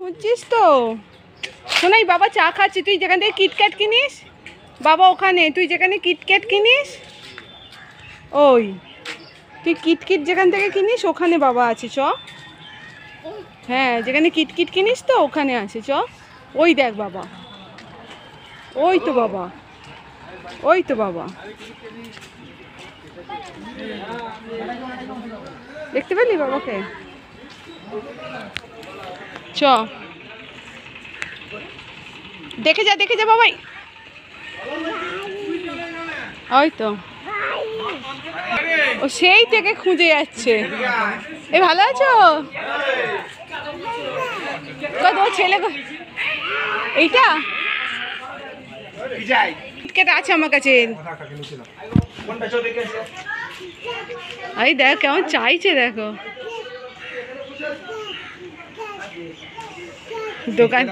খুঁজছিস তো? শোনাই বাবা চা খাচ্ছি, তুই যেখান থেকে কিটক্যাট কিনিস বাবা ওখানে, তুই যেখানে কিটক্যাট কিনিস ওই তুই কিটকিট যেখান থেকে কিনিস ওখানে বাবা আছে, চ। হ্যাঁ যেখানে কিটকিট কিনিস তো ওখানে আছে, চ। ওই দেখ বাবা, ওই তো বাবা, ওই তো বাবা, দেখতে পেলি বাবাকে? চ দেখে যা, দেখে যা বাবাই। ওই তো ও সেই থেকে খুঁজে যাচ্ছে। এ ভালো আছো? তোর ছেলে এইটা কিটক্যাট আছে আমার কাছে। এই দেখ কেমন চাইছে, দেখো দোকান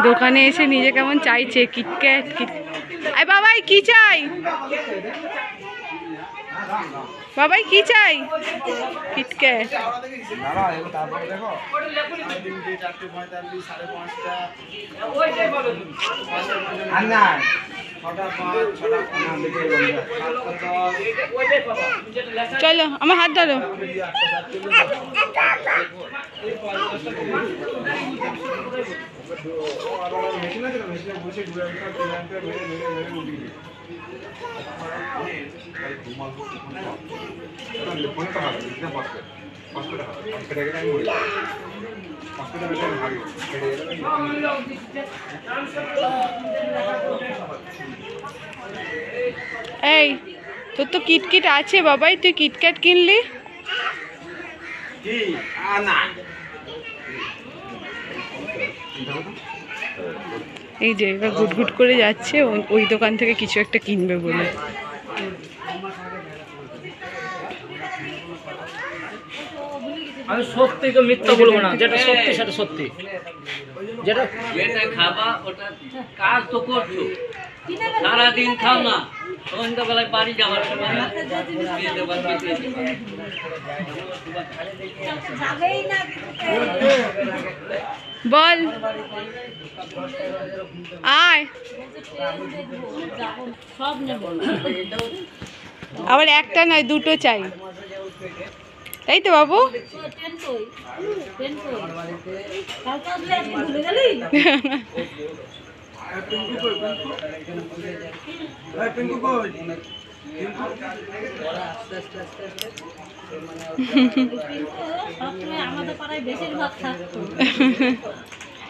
দোকানে এসে নিজে কেমন চাইছে কিটক্যাট। আই বাবাই কি চাই? বাবাই কি চাই? কিটক্যাট। চলো আমার হাত ধরো। এই তোর তো কিটকিট আছে বাবাই, তুই কিটক্যাট কিনলি? এই যে এবার গুটগুট করে যাচ্ছে ওই দোকান থেকে কিছু একটা কিনবে বলে। আমি সত্যি তো মিথ্যা বলবো না, যেটা সত্যি সেটা সত্যি। যেটা খাবা ওটা কাজ তো করছো, সারাদিন খাও না, সন্ধ্যাবেলায় বাড়ি যাওয়ার সময় বল আয়। আবার একটা নয় দুটো চাই, তাই তো বাবু?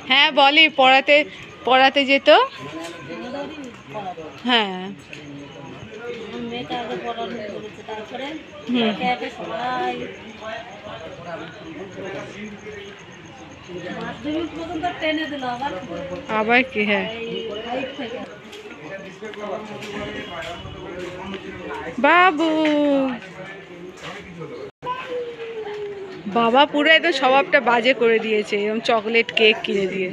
হ্যাঁ বলি পড়াতে পড়াতে যেত। হ্যাঁ আবার কি? হ্যাঁ বাবু বাবা পুরো একদম স্বভাবটা বাজে করে দিয়েছে, এরকম চকলেট কেক কিনে দিয়ে।